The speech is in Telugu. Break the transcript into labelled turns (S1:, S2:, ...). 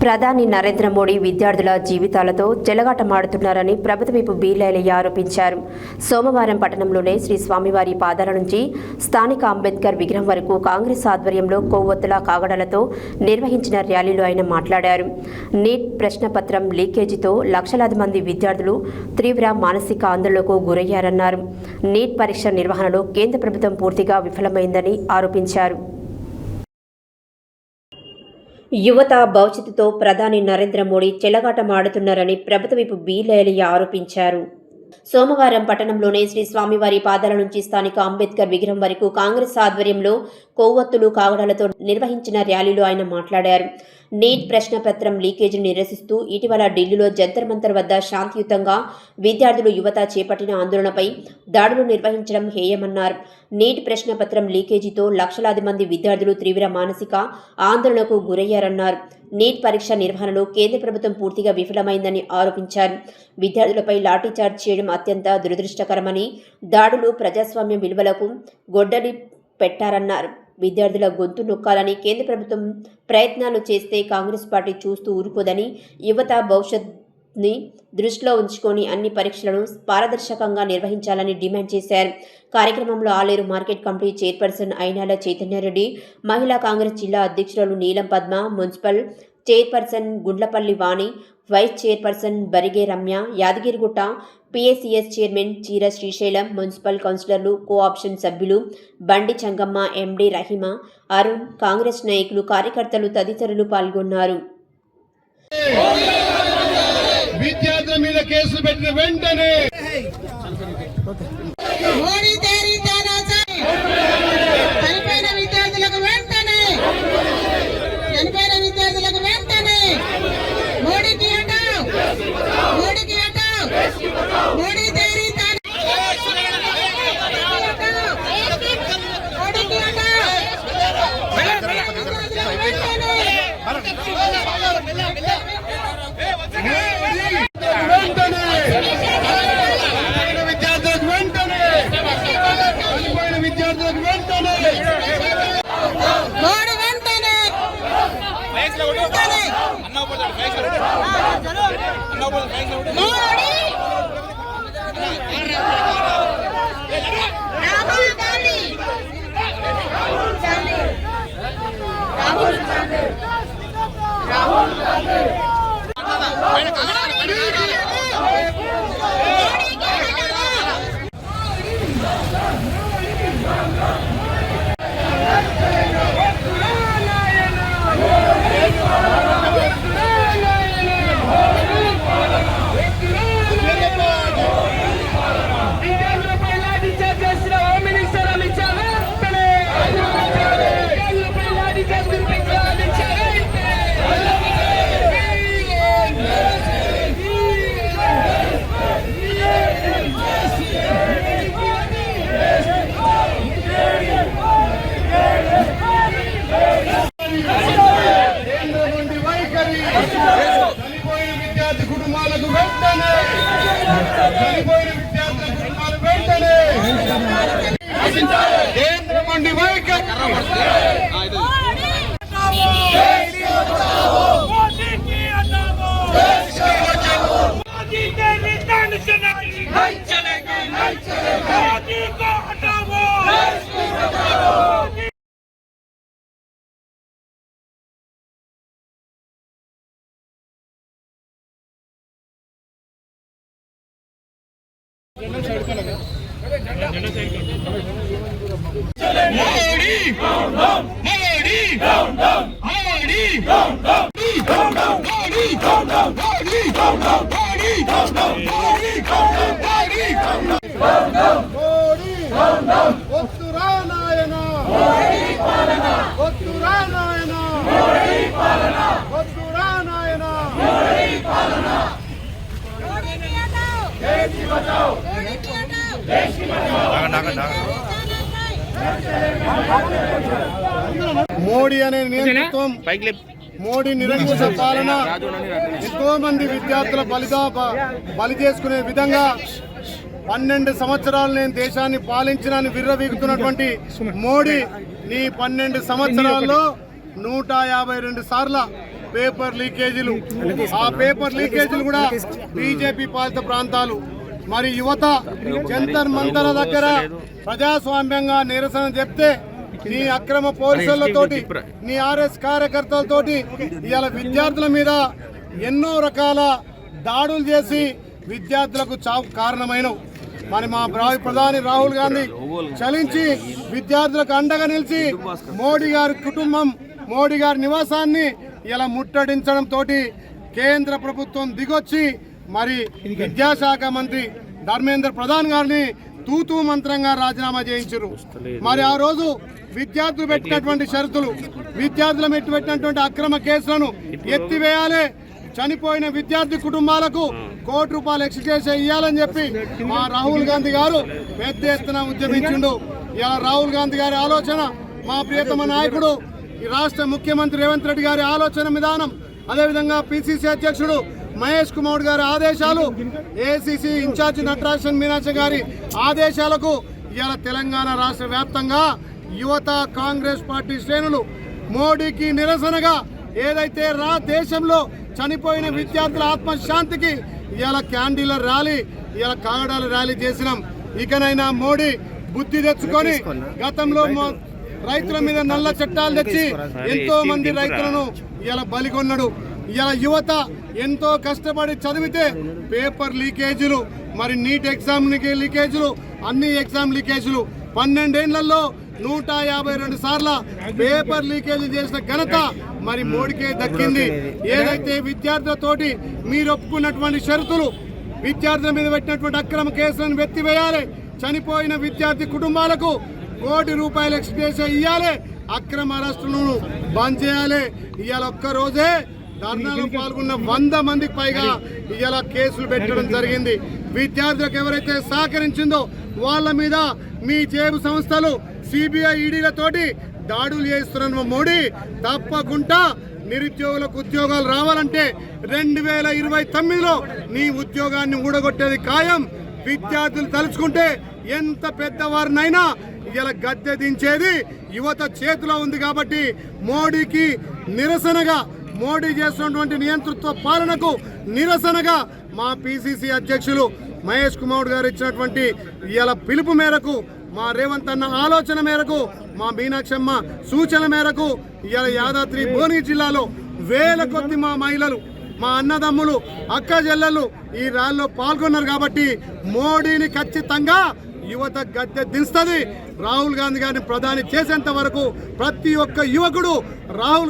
S1: ప్రధాని నరేంద్ర మోడీ విద్యార్థుల జీవితాలతో చెలగాటమాడుతున్నారని ప్రభుత్వపు బీలైలయ్య ఆరోపించారు. సోమవారం పట్టణంలోనే శ్రీ స్వామివారి పాదాల నుంచి స్థానిక అంబేద్కర్ విగ్రహం వరకు కాంగ్రెస్ ఆధ్వర్యంలో కొవ్వొత్తుల కాగడాలతో నిర్వహించిన ర్యాలీలో ఆయన మాట్లాడారు. నీట్ ప్రశ్నపత్రం లీకేజీతో లక్షలాది మంది విద్యార్థులు తీవ్ర మానసిక ఆందోళనకు గురయ్యారన్నారు. నీట్ పరీక్ష నిర్వహణలో కేంద్ర ప్రభుత్వం పూర్తిగా విఫలమైందని ఆరోపించారు. యువత భవిష్యత్తుతో ప్రధాని నరేంద్ర మోడీ చెలగాటమాడుతున్నారని ప్రభుత్వపు బీలైలయ్య ఆరోపించారు. సోమవారం పట్టణంలోనే శ్రీ స్వామివారి పాదాల నుంచి స్థానిక అంబేద్కర్ విగ్రహం వరకు కాంగ్రెస్ ఆధ్వర్యంలో కొవ్వొత్తులు కాగడాలతో నిర్వహించిన ర్యాలీలో ఆయన మాట్లాడారు. నీట్ ప్రశ్నపత్రం లీకేజీని నిరసిస్తూ ఇటీవల ఢిల్లీలో జంతర్ మంతర్ వద్ద శాంతియుతంగా విద్యార్థులు యువత చేపట్టిన ఆందోళనపై దాడులు నిర్వహించడం హేయమన్నారు. నీట్ ప్రశ్నపత్రం లీకేజీతో లక్షలాది మంది విద్యార్థులు తీవ్ర మానసిక ఆందోళనకు గురయ్యారన్నారు. నీట్ పరీక్ష నిర్వహణలో కేంద్ర ప్రభుత్వం పూర్తిగా విఫలమైందని ఆరోపించారు. విద్యార్థులపై లాఠీచార్జ్ చేయడం అత్యంత దురదృష్టకరమని, దాడులు ప్రజాస్వామ్య విలువలకు గొడ్డలి పెట్టారన్నారు. విద్యార్థుల గొంతు నొక్కాలని కేంద్ర ప్రభుత్వం ప్రయత్నాలు చేస్తే కాంగ్రెస్ పార్టీ చూస్తూ ఊరుకోదని, యువత భవిష్యత్తుని దృష్టిలో ఉంచుకొని అన్ని పరీక్షలను పారదర్శకంగా నిర్వహించాలని డిమాండ్ చేశారు. కార్యక్రమంలో Aleru market committee chairperson Ayinala Chaitanya Reddy, మహిళా కాంగ్రెస్ జిల్లా అధ్యక్షురాలు Neelam Padma, municipal chairperson Gundlapalli Vani, vice chairperson Barige Ramya, Yadagirigutta PACS chairman Cheera Srisailam, municipal కౌన్సిలర్లు, కోఆప్షన్ సభ్యులు బండి చంగమ్మ, ఎండి రహిమా, అరుణ్, కాంగ్రెస్ నాయకులు, కార్యకర్తలు తదితరులు పాల్గొన్నారు.
S2: విద్యార్థుల మీద కేసులు పెట్టిన వెంటనే చనిపోయిన విద్యార్థులకు వెంటనే మోడీకి హటావ్, మోడీకి హటావ్, మోడీ తేరీ మోడీకి హటావ్. కేంద్ర మండి వైఖరి మోడీ అనే నేతృత్వం, మోడీ నిరంకుశ పాలన ఎంతో మంది విద్యార్థుల బలి చేసుకునే విధంగా 12 సంవత్సరాలు నేను దేశాన్ని పాలించినని విర్రవీగుతున్నటువంటి మోడీ నీ 12 సంవత్సరాల్లో 152 సార్ల పేపర్ లీకేజీలు. ఆ పేపర్ లీకేజీలు కూడా బీజేపీ పాలిత ప్రాంతాలు. మరి యువత జంతర్ మంతర్ దగ్గర ప్రజాస్వామ్యంగా నిరసన చెప్తే నీ అక్రమ పోలీసులతోటి, నీ ఆర్ఎస్ కార్యకర్తలతోటి ఇవాళ విద్యార్థుల మీద ఎన్నో రకాల దాడులు చేసి విద్యార్థులకు చావు కారణమైనవు. మరి మా ప్రధాని రాహుల్ గాంధీ చలించి విద్యార్థులకు అండగా నిలిచి మోడీ గారి కుటుంబం, మోడీ గారి నివాసాన్ని ఇలా ముట్టడించడంతో కేంద్ర ప్రభుత్వం దిగొచ్చి మరి విద్యాశాఖ మంత్రి ధర్మేంద్ర ప్రధాన్ గారిని తూతూ మంత్రంగా రాజీనామా చేయించారు. మరి ఆ రోజు విద్యార్థులు పెట్టినటువంటి షరతులు, విద్యార్థుల పెట్టినటువంటి అక్రమ కేసులను ఎత్తివేయాలి, చనిపోయిన విద్యార్థి కుటుంబాలకు ₹1 ఎక్స్గ్రేషియా ఇవ్వాలని చెప్పి మా రాహుల్ గాంధీ గారు పెద్ద ఎత్తున ఉద్యమించిండు. ఇలా రాహుల్ గాంధీ గారి ఆలోచన, మా ప్రియతమ నాయకుడు ఈ రాష్ట్ర ముఖ్యమంత్రి రేవంత్ రెడ్డి గారి ఆలోచన విధానం, అదేవిధంగా పిసిసి అధ్యక్షుడు మహేష్ కుమార్ గారి ఆదేశాలు, ఏఐసిసి ఇన్ఛార్జి నటరాజన్ మీనాక్షి గారి ఆదేశాలకు ఇవాళ తెలంగాణ రాష్ట్ర వ్యాప్తంగా యువత, కాంగ్రెస్ పార్టీ శ్రేణులు మోడీకి నిరసనగా ఏదైతే దేశంలో చనిపోయిన విద్యార్థుల ఆత్మశాంతికి ఇవాళ క్యాండిల్ ర్యాలీ, ఇవాళ కాగడాల ర్యాలీ చేసినాం. ఇకనైనా మోడీ బుద్ధి తెచ్చుకొని గతంలో రైతుల మీద నల్ల చట్టాలు తెచ్చి ఎంతో మంది రైతులను ఇలా బలికొన్నాడు. ఇలా యువత ఎంతో కష్టపడి చదివితే పేపర్ లీకేజీలు, మరి నీట్ ఎగ్జామ్ లీకేజీలు, అన్ని ఎగ్జామ్ లీకేజీలు 12 ఏళ్లలో 152 సార్ల పేపర్ లీకేజీ చేసిన ఘనత మరి మోడీకే దక్కింది. ఏదైతే విద్యార్థులతోటి మీరు ఒప్పుకున్నటువంటి షరతులు, విద్యార్థుల మీద పెట్టినటువంటి అక్రమ కేసులను ఎత్తివేయాలి, చనిపోయిన విద్యార్థి కుటుంబాలకు ₹1 ఎక్స్గ్రేషియా ఇవ్వాలి, అక్రమ అరెస్టులను బంద్ చేయాలి. ఇవాళ ఒక్కరోజే ధర్నాలో పాల్గొన్న 100 మందికి పైగా ఇవాళ కేసులు పెట్టడం జరిగింది. విద్యార్థులకు ఎవరైతే సహకరించిందో వాళ్ళ మీద మీ జేబు సంస్థలు సిబిఐ ఈడీలతోటి దాడులు చేస్తున్న మోడీ తప్పకుండా నిరుద్యోగులకు ఉద్యోగాలు రావాలంటే 2029లో నీ ఉద్యోగాన్ని ఊడగొట్టేది ఖాయం. విద్యార్థులు తలుచుకుంటే ఎంత పెద్దవారినైనా ఇలా గద్దె దించేది యువత చేతిలో ఉంది. కాబట్టి మోడీకి నిరసనగా, మోడీ చేస్తున్నటువంటి నియంతృత్వ పాలనకు నిరసనగా మా పిసిసి అధ్యక్షులు మహేష్ కుమార్ గారు ఇచ్చినటువంటి ఇలా పిలుపు మేరకు, మా రేవంత్ అన్న ఆలోచన మేరకు, మా మీనాక్షమ్మ సూచన మేరకు ఇలా యాదాద్రి భువనగిరి జిల్లాలో వేల కొద్ది మా మహిళలు, మా అన్నదమ్ములు, అక్క చెల్లెళ్ళు ఈ ర్యాలీలో పాల్గొన్నారు. కాబట్టి మోడీని ఖచ్చితంగా యువత గద్దె దించుతుంది. రాహుల్ గాంధీ గారిని ప్రధాని చేసేంత వరకు ప్రతి ఒక్క యువకుడు రాహుల్